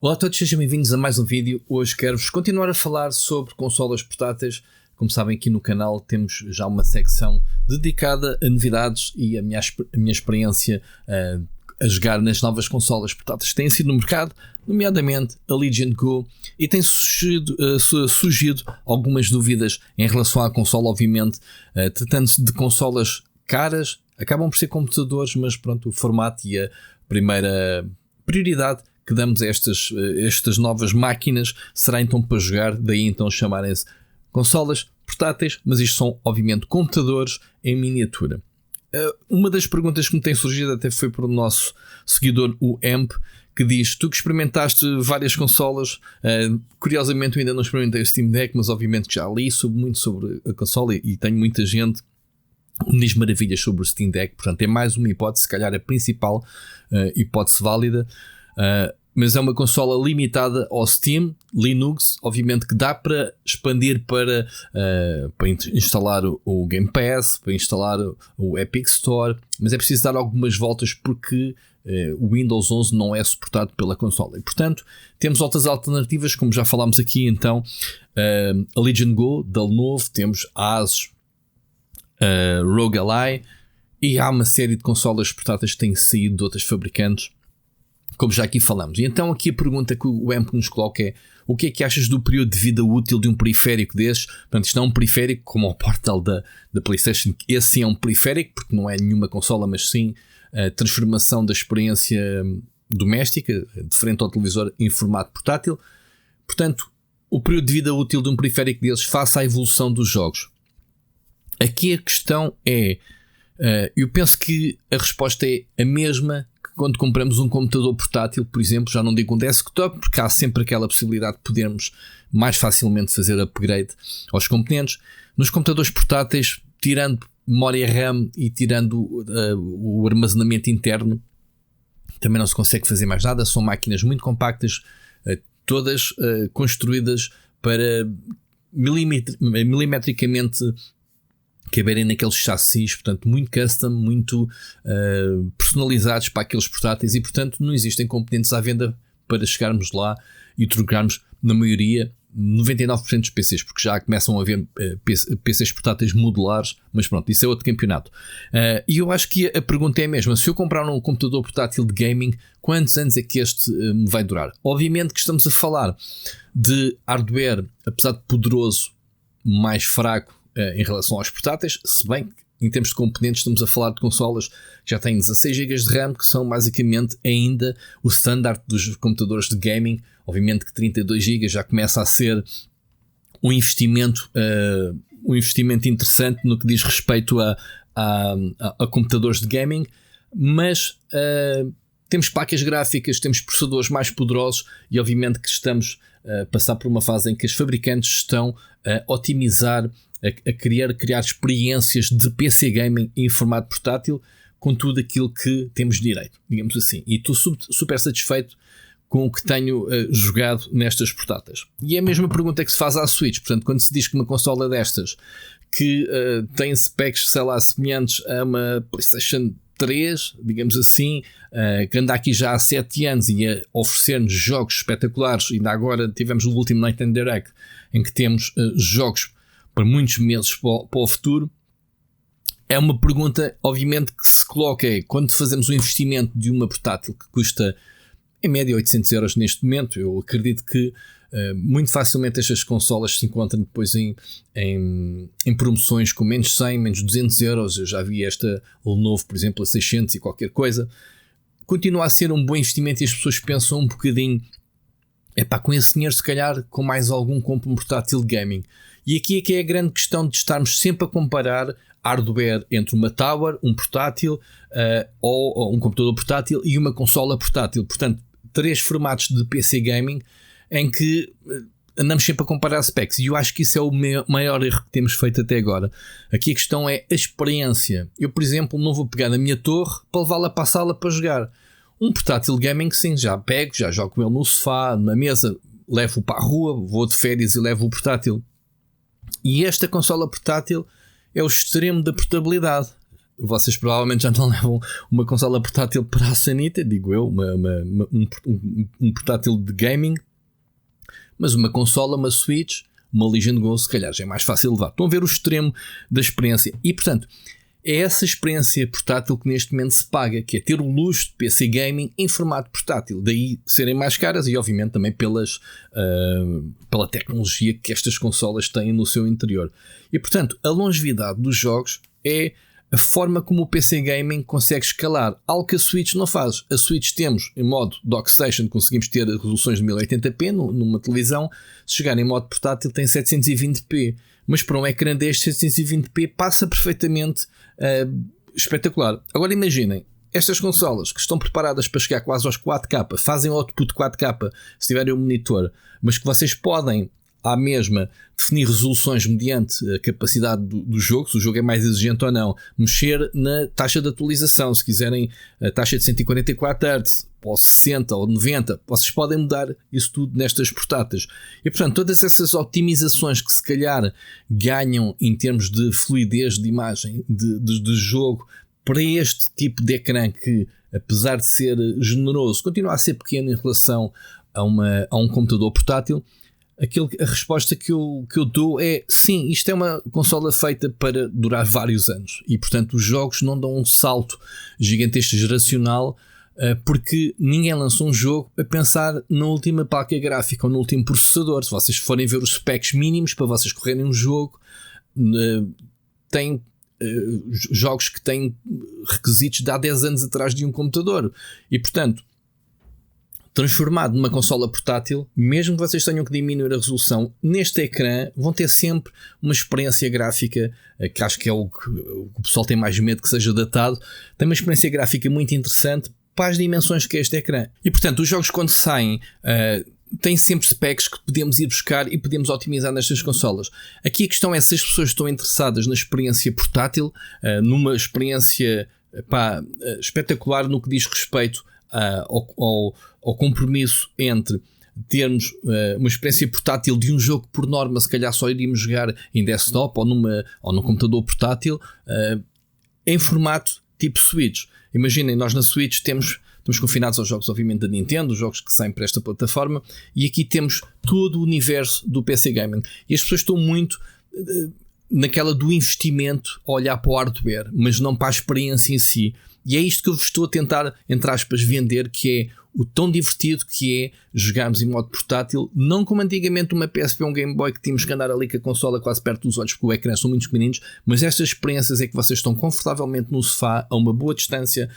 Olá a todos, sejam bem-vindos a mais um vídeo. Hoje quero-vos continuar a falar sobre consolas portáteis. Como sabem, aqui no canal temos já uma secção dedicada a novidades e a minha experiência a jogar nas novas consolas portáteis que têm sido no mercado, nomeadamente a Legion Go, e tem surgido algumas dúvidas em relação à consola. Obviamente, tratando-se de consolas caras, acabam por ser computadores, mas pronto, o formato e a primeira prioridade que damos a estas novas máquinas será então para jogar, daí então chamarem-se consolas portáteis, mas isto são obviamente computadores em miniatura. Uma das perguntas que me tem surgido até foi por o nosso seguidor, o Amp, que diz: tu que experimentaste várias consolas, curiosamente eu ainda não experimentei o Steam Deck, mas obviamente que já li muito sobre a consola e tenho muita gente que me diz maravilhas sobre o Steam Deck. Portanto é mais uma hipótese, se calhar a principal hipótese válida. Mas é uma consola limitada ao Steam, Linux, obviamente que dá para expandir para instalar o Game Pass, para instalar o Epic Store, mas é preciso dar algumas voltas porque o Windows 11 não é suportado pela consola. E, portanto, temos outras alternativas, como já falámos aqui, então, a Legion Go, da Lenovo, temos a Asus ROG Ally, e há uma série de consolas portáteis que têm saído de outros fabricantes, como já aqui falamos. E então aqui a pergunta que o AMP nos coloca é: o que é que achas do período de vida útil de um periférico desses? Portanto, isto não é um periférico como o Portal da PlayStation, esse sim é um periférico, porque não é nenhuma consola, mas sim a transformação da experiência doméstica, de frente ao televisor em formato portátil. Portanto, o período de vida útil de um periférico desses face à evolução dos jogos. Aqui a questão é, eu penso que a resposta é a mesma quando compramos um computador portátil, por exemplo. Já não digo um desktop, porque há sempre aquela possibilidade de podermos mais facilmente fazer upgrade aos componentes. Nos computadores portáteis, tirando memória RAM e tirando o armazenamento interno, também não se consegue fazer mais nada. São máquinas muito compactas, todas construídas para milimetricamente caberem naqueles chassis, portanto muito custom, muito personalizados para aqueles portáteis, e portanto não existem componentes à venda para chegarmos lá e trocarmos, na maioria, 99% dos PCs, porque já começam a haver PCs portáteis modulares, mas pronto, isso é outro campeonato. E eu acho que a pergunta é a mesma: se eu comprar um computador portátil de gaming, quantos anos é que este me vai durar? Obviamente que estamos a falar de hardware, apesar de poderoso, mais fraco em relação aos portáteis, se bem que em termos de componentes estamos a falar de consolas que já têm 16 GB de RAM, que são basicamente ainda o standard dos computadores de gaming. Obviamente que 32 GB já começa a ser um investimento interessante no que diz respeito a computadores de gaming, mas temos placas gráficas, temos processadores mais poderosos, e obviamente que estamos a passar por uma fase em que os fabricantes estão a otimizar, a criar experiências de PC gaming em formato portátil, com tudo aquilo que temos direito, digamos assim. E estou super satisfeito com o que tenho jogado nestas portáteis. E é a mesma pergunta que se faz à Switch. Portanto, quando se diz que uma consola destas que tem specs, sei lá, semelhantes a uma PlayStation 3, digamos assim, que anda aqui já há 7 anos e a oferecer-nos jogos espetaculares, ainda agora tivemos o último Nintendo Direct, em que temos jogos para muitos meses para o futuro. É uma pergunta, obviamente, que se coloca é: quando fazemos um investimento de uma portátil que custa em média 800 euros neste momento, eu acredito que muito facilmente estas consolas se encontram depois em promoções com menos 100, menos 200 euros. Eu já vi esta Lenovo, por exemplo, a 600 e qualquer coisa. Continua a ser um bom investimento, e as pessoas pensam um bocadinho: com esse dinheiro, se calhar, com mais algum, compro um portátil de gaming. E aqui é que é a grande questão de estarmos sempre a comparar hardware entre uma tower, um portátil, ou um computador portátil e uma consola portátil. Portanto, 3 formatos de PC gaming em que andamos sempre a comparar specs, e eu acho que isso é o maior erro que temos feito até agora. Aqui a questão é a experiência. Eu, por exemplo, não vou pegar a minha torre para levá-la para a sala para jogar. Um portátil gaming, sim, já pego, já jogo com ele no sofá, na mesa, levo-o para a rua, vou de férias e levo o portátil. E esta consola portátil é o extremo da portabilidade. vocês provavelmente já não levam uma consola portátil para a sanita, digo eu, um portátil de gaming, mas uma consola, uma Switch, uma Legion Go, se calhar já é mais fácil de levar. Estão a ver o extremo da experiência. E, portanto, é essa experiência portátil que neste momento se paga, que é ter o luxo de PC Gaming em formato portátil. Daí serem mais caras e, obviamente, também pela tecnologia que estas consolas têm no seu interior. E, portanto, a longevidade dos jogos é a forma como o PC Gaming consegue escalar, algo que a Switch não faz. A Switch temos em modo Dockstation, conseguimos ter resoluções de 1080p numa televisão. Se chegar em modo portátil tem 720p, mas para um ecrã deste 720p passa perfeitamente espetacular. Agora imaginem, estas consolas que estão preparadas para chegar quase aos 4K, fazem output 4K se tiverem um monitor, mas que vocês podem à mesma definir resoluções mediante a capacidade do jogo, se o jogo é mais exigente ou não, mexer na taxa de atualização, se quiserem a taxa de 144 Hz ou 60 ou 90, vocês podem mudar isso tudo nestas portáteis. E portanto todas essas otimizações que se calhar ganham em termos de fluidez de imagem de jogo para este tipo de ecrã que, apesar de ser generoso, continua a ser pequeno em relação a um computador portátil, a resposta que eu dou é sim, isto é uma consola feita para durar vários anos e portanto os jogos não dão um salto gigantesco geracional, porque ninguém lançou um jogo a pensar na última placa gráfica ou no último processador. Se vocês forem ver os specs mínimos para vocês correrem um jogo, tem jogos que têm requisitos de há 10 anos atrás de um computador e portanto transformado numa consola portátil, mesmo que vocês tenham que diminuir a resolução, neste ecrã vão ter sempre uma experiência gráfica, que acho que é o que o pessoal tem mais medo que seja datado, tem uma experiência gráfica muito interessante para as dimensões que é este ecrã. E portanto, os jogos quando saem têm sempre specs que podemos ir buscar e podemos otimizar nestas consolas. Aqui a questão é se as pessoas estão interessadas na experiência portátil, numa experiência espetacular no que diz respeito ao compromisso entre termos uma experiência portátil de um jogo que por norma se calhar só iríamos jogar em desktop ou num computador portátil, em formato tipo Switch. Imaginem, nós na Switch estamos confinados aos jogos obviamente da Nintendo, os jogos que saem para esta plataforma, e aqui temos todo o universo do PC Gaming e as pessoas estão muito naquela do investimento a olhar para o hardware, mas não para a experiência em si. E é isto que eu vos estou a tentar, entre aspas, vender, que é o tão divertido que é jogarmos em modo portátil, não como antigamente uma PSP ou um Game Boy que tínhamos que andar ali com a consola quase perto dos olhos porque o ecrã são muito pequeninos, mas estas experiências é que vocês estão confortavelmente no sofá, a uma boa distância,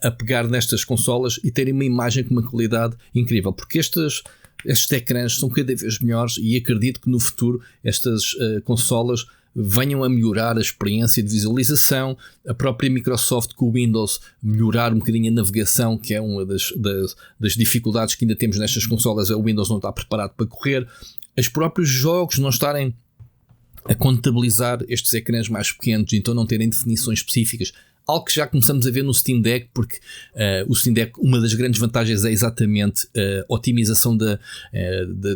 a pegar nestas consolas e terem uma imagem com uma qualidade incrível, porque estes ecrãs são cada vez melhores e acredito que no futuro estas consolas venham a melhorar a experiência de visualização, a própria Microsoft com o Windows melhorar um bocadinho a navegação, que é uma das dificuldades que ainda temos nestas consolas, o Windows não está preparado para correr, os próprios jogos não estarem a contabilizar estes ecrãs mais pequenos, então não terem definições específicas. Algo que já começamos a ver no Steam Deck, porque o Steam Deck, uma das grandes vantagens é exatamente a otimização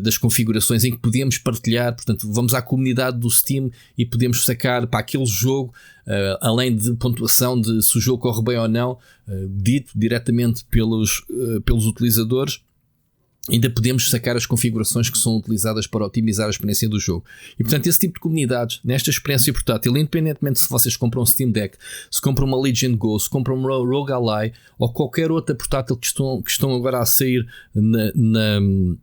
das configurações em que podemos partilhar. Portanto, vamos à comunidade do Steam e podemos sacar para aquele jogo, além de pontuação de se o jogo corre bem ou não, dito diretamente pelos utilizadores. Ainda podemos sacar as configurações que são utilizadas para otimizar a experiência do jogo. E portanto esse tipo de comunidades, nesta experiência portátil, independentemente se vocês compram um Steam Deck, se compram uma Legion Go, se compram uma Rogue Ally ou qualquer outra portátil que estão agora a sair no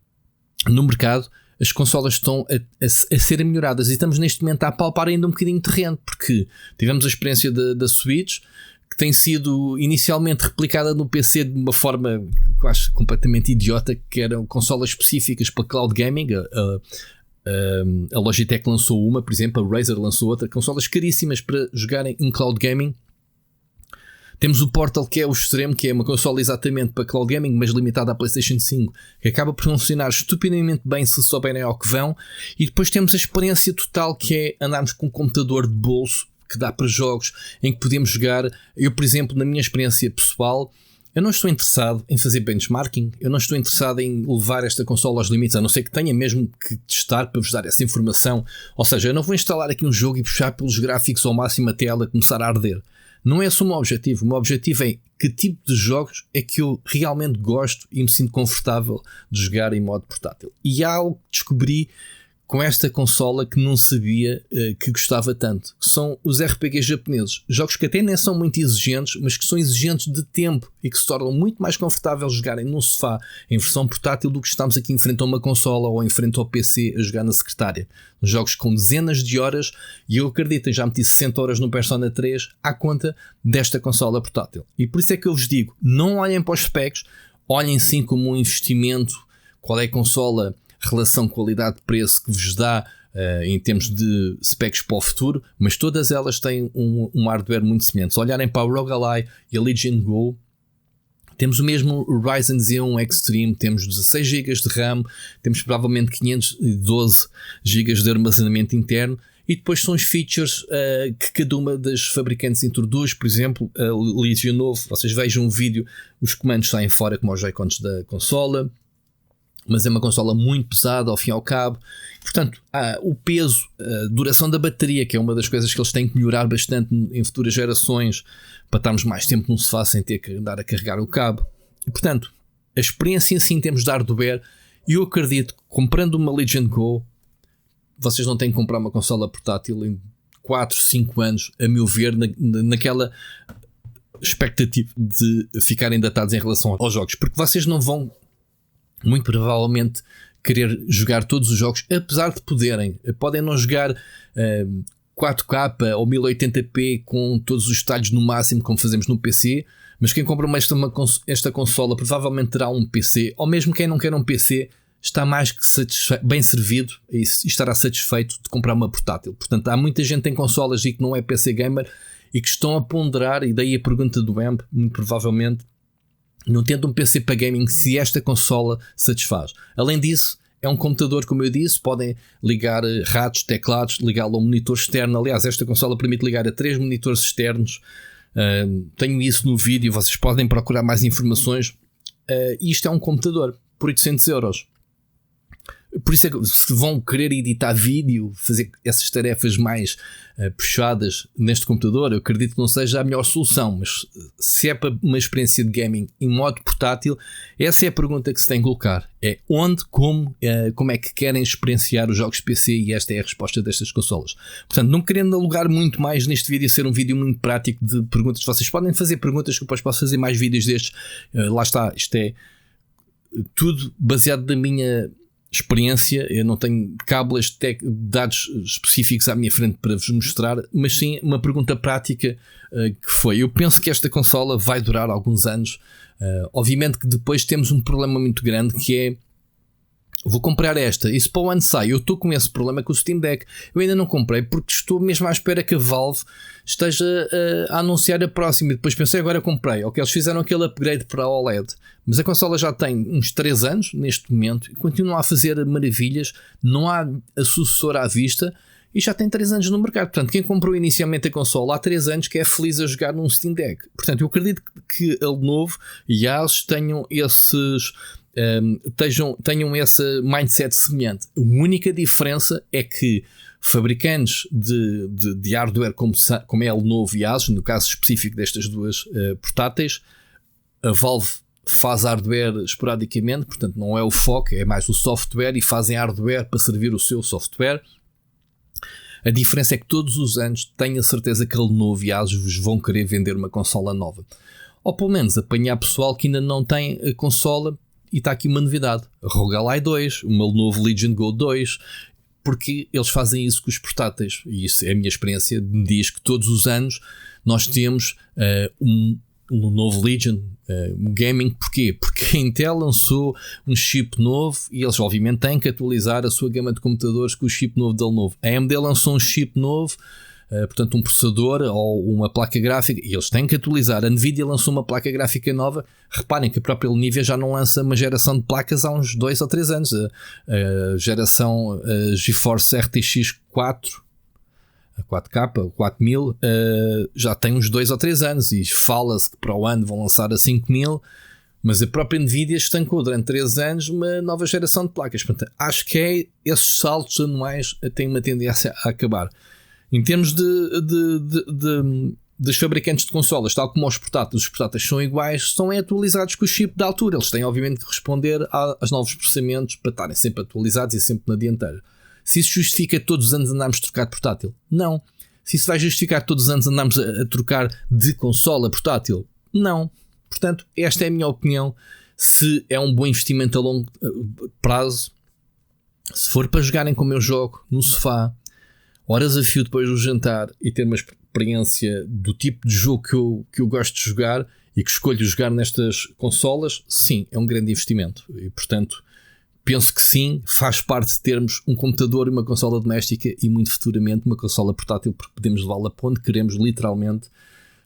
mercado, as consolas estão a serem melhoradas e estamos neste momento a palpar ainda um bocadinho de terreno, porque tivemos a experiência da Switch, que tem sido inicialmente replicada no PC de uma forma que eu acho completamente idiota, que eram consolas específicas para cloud gaming. A Logitech lançou uma, por exemplo, a Razer lançou outra, consolas caríssimas para jogarem em cloud gaming. Temos o Portal, que é o extremo, que é uma consola exatamente para cloud gaming, mas limitada à PlayStation 5, que acaba por funcionar estupidamente bem se souberem ao que vão. E depois temos a experiência total, que é andarmos com um computador de bolso que dá para jogos em que podemos jogar. Eu, por exemplo, na minha experiência pessoal, eu não estou interessado em fazer benchmarking, eu não estou interessado em levar esta consola aos limites, a não ser que tenha mesmo que testar para vos dar essa informação. Ou seja, eu não vou instalar aqui um jogo e puxar pelos gráficos ao máximo até ela começar a arder. não é só o meu objetivo. O meu objetivo é que tipo de jogos é que eu realmente gosto e me sinto confortável de jogar em modo portátil. E há algo que descobri com esta consola que não sabia que gostava tanto, que são os RPGs japoneses. Jogos que até nem são muito exigentes, mas que são exigentes de tempo e que se tornam muito mais confortáveis jogarem num sofá em versão portátil do que estamos aqui em frente a uma consola ou em frente ao PC a jogar na secretária. Jogos com dezenas de horas, e eu acredito, já meti 60 horas no Persona 3 à conta desta consola portátil. E por isso é que eu vos digo, não olhem para os specs, olhem sim como um investimento, qual é a consola, relação qualidade-preço que vos dá em termos de specs para o futuro, mas todas elas têm um hardware muito semelhante. Se olharem para o ROG Ally e a Legion Go, temos o mesmo Ryzen Z1 Extreme, temos 16 GB de RAM, temos provavelmente 512 GB de armazenamento interno, e depois são os features que cada uma das fabricantes introduz. Por exemplo, a Legion novo, vocês vejam o vídeo, os comandos saem fora como os Joy-Cons da consola, mas é uma consola muito pesada ao fim e ao cabo. Portanto, o peso, a duração da bateria, que é uma das coisas que eles têm que melhorar bastante em futuras gerações, para estarmos mais tempo num sofá sem ter que andar a carregar o cabo. E, portanto, a experiência em si em termos de hardware, eu acredito que comprando uma Legion Go, vocês não têm que comprar uma consola portátil em 4, 5 anos, a meu ver, naquela expectativa de ficarem datados em relação aos jogos, porque vocês não vão muito provavelmente querer jogar todos os jogos, apesar de podem não jogar 4K ou 1080p com todos os detalhes no máximo como fazemos no PC, mas quem compra esta consola provavelmente terá um PC, ou mesmo quem não quer um PC está mais que bem servido e estará satisfeito de comprar uma portátil. Portanto, há muita gente que tem consolas e que não é PC gamer e que estão a ponderar, e daí a pergunta do AMP, muito provavelmente não tendo um PC para gaming, se esta consola satisfaz. Além disso, é um computador, como eu disse, podem ligar ratos, teclados, ligá-lo a um monitor externo. Aliás, esta consola permite ligar a 3 monitores externos. Tenho isso no vídeo, vocês podem procurar mais informações. Isto é um computador por 800 euros. Por isso é que se vão querer editar vídeo, fazer essas tarefas mais puxadas neste computador, eu acredito que não seja a melhor solução, mas se é para uma experiência de gaming em modo portátil, essa é a pergunta que se tem que colocar. É onde, como é que querem experienciar os jogos PC, e esta é a resposta destas consolas. Portanto, não querendo alugar muito mais neste vídeo, ser um vídeo muito prático de perguntas, vocês podem fazer perguntas que eu depois posso fazer mais vídeos destes. Lá está, isto é tudo baseado na minha experiência, eu não tenho cábulas de dados específicos à minha frente para vos mostrar, mas sim uma pergunta prática que foi, eu penso que esta consola vai durar alguns anos, obviamente que depois temos um problema muito grande, que é, vou comprar esta, e se para o ano sai, eu estou com esse problema com o Steam Deck, eu ainda não comprei porque estou mesmo à espera que a Valve esteja a anunciar a próxima, e depois pensei, agora comprei, ok, eles fizeram aquele upgrade para a OLED, mas a consola já tem uns 3 anos neste momento e continua a fazer maravilhas, não há a sucessora à vista e já tem 3 anos no mercado. Portanto, quem comprou inicialmente a consola há 3 anos que é feliz a jogar num Steam Deck. Portanto, eu acredito que a Lenovo e a Asus tenham tenham esse mindset semelhante. A única diferença é que fabricantes de hardware como é a Lenovo e a Asus, no caso específico destas duas portáteis, a Valve faz hardware esporadicamente, portanto não é o foco, é mais o software, e fazem hardware para servir o seu software. A diferença é que todos os anos tenho a certeza que a Lenovo e a Asus vos vão querer vender uma consola nova, ou pelo menos apanhar pessoal que ainda não tem a consola. E está aqui uma novidade, ROG Ally 2, uma Lenovo Legion Go 2, porque eles fazem isso com os portáteis, e isso é a minha experiência, me diz que todos os anos nós temos um novo Legion, um gaming. Porquê? Porque a Intel lançou um chip novo e eles obviamente têm que atualizar a sua gama de computadores com o chip novo da Lenovo. A AMD lançou um chip novo, portanto um processador ou uma placa gráfica, e eles têm que atualizar. A Nvidia lançou uma placa gráfica nova. Reparem que a própria Nvidia já não lança uma geração de placas há uns 2 ou 3 anos. A geração GeForce RTX 4K, 4000, já tem uns 2 ou 3 anos, e fala-se que para o ano vão lançar a 5000, mas a própria Nvidia estancou durante 3 anos uma nova geração de placas. Portanto, acho que esses saltos anuais têm uma tendência a acabar. Em termos de dos fabricantes de consolas, tal como os portáteis são iguais, são atualizados com o chip da altura. Eles têm obviamente que responder aos novos processamentos para estarem sempre atualizados e sempre na dianteira. Se isso justifica todos os anos andarmos a trocar de portátil? Não. Se isso vai justificar todos os anos andarmos a trocar de consola portátil? Não. Portanto, esta é a minha opinião. Se é um bom investimento a longo prazo, se for para jogarem como eu jogo, no sofá, horas a fio depois do jantar e ter uma experiência do tipo de jogo que eu gosto de jogar e que escolho jogar nestas consolas, sim, é um grande investimento. E, portanto, penso que sim, faz parte de termos um computador e uma consola doméstica e muito futuramente uma consola portátil, porque podemos levá-la para onde queremos, literalmente,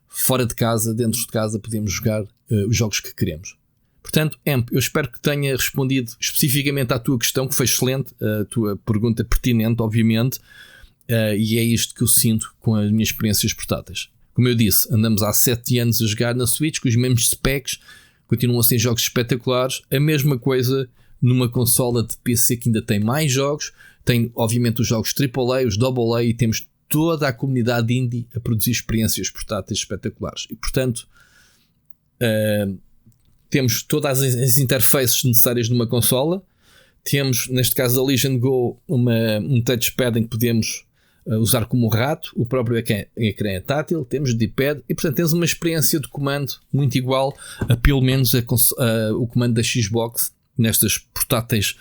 fora de casa, dentro de casa, podemos jogar os jogos que queremos. Portanto, Amp, eu espero que tenha respondido especificamente à tua questão, que foi excelente, a tua pergunta pertinente, obviamente. E é isto que eu sinto com as minhas experiências portáteis. Como eu disse, andamos há 7 anos a jogar na Switch com os mesmos specs, continuam a ser jogos espetaculares. A mesma coisa numa consola de PC que ainda tem mais jogos, tem obviamente os jogos AAA, os AA, e temos toda a comunidade indie a produzir experiências portáteis espetaculares. E portanto temos todas as interfaces necessárias numa consola. Temos, neste caso da Legion Go, um touchpad em que podemos usar como rato, o próprio ecrã é tátil, temos D-pad e portanto temos uma experiência de comando muito igual a pelo menos o comando da Xbox nestas portáteis.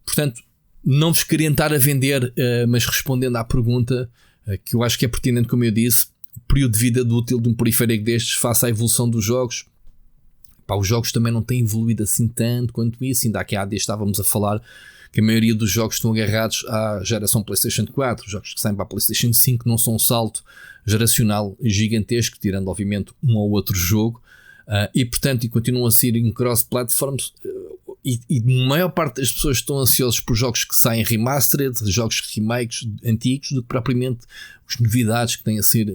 Portanto, não vos queria estar a vender, mas respondendo à pergunta, que eu acho que é pertinente, como eu disse, o período de vida útil de um periférico destes face à evolução dos jogos. Os jogos também não têm evoluído assim tanto quanto isso. Ainda aqui há dias estávamos a falar que a maioria dos jogos estão agarrados à geração PlayStation 4. Os jogos que saem para a PlayStation 5 não são um salto geracional gigantesco, tirando obviamente um ou outro jogo, e portanto continuam a ser em cross-platforms, e a maior parte das pessoas estão ansiosos por jogos que saem remastered, jogos remakes antigos, do que propriamente as novidades que têm a ser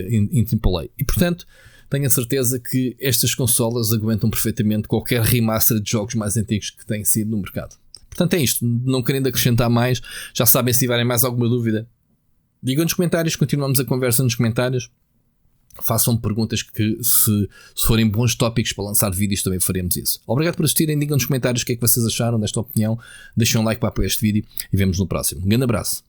em AAA. E portanto tenho a certeza que estas consolas aguentam perfeitamente qualquer remaster de jogos mais antigos que têm sido no mercado. Portanto é isto, não querendo acrescentar mais, já sabem, se tiverem mais alguma dúvida, digam nos comentários, continuamos a conversa nos comentários, façam perguntas que se forem bons tópicos para lançar vídeos também faremos isso. Obrigado por assistirem, digam nos comentários o que é que vocês acharam desta opinião, deixem um like para apoiar este vídeo e vemos no próximo. Um grande abraço.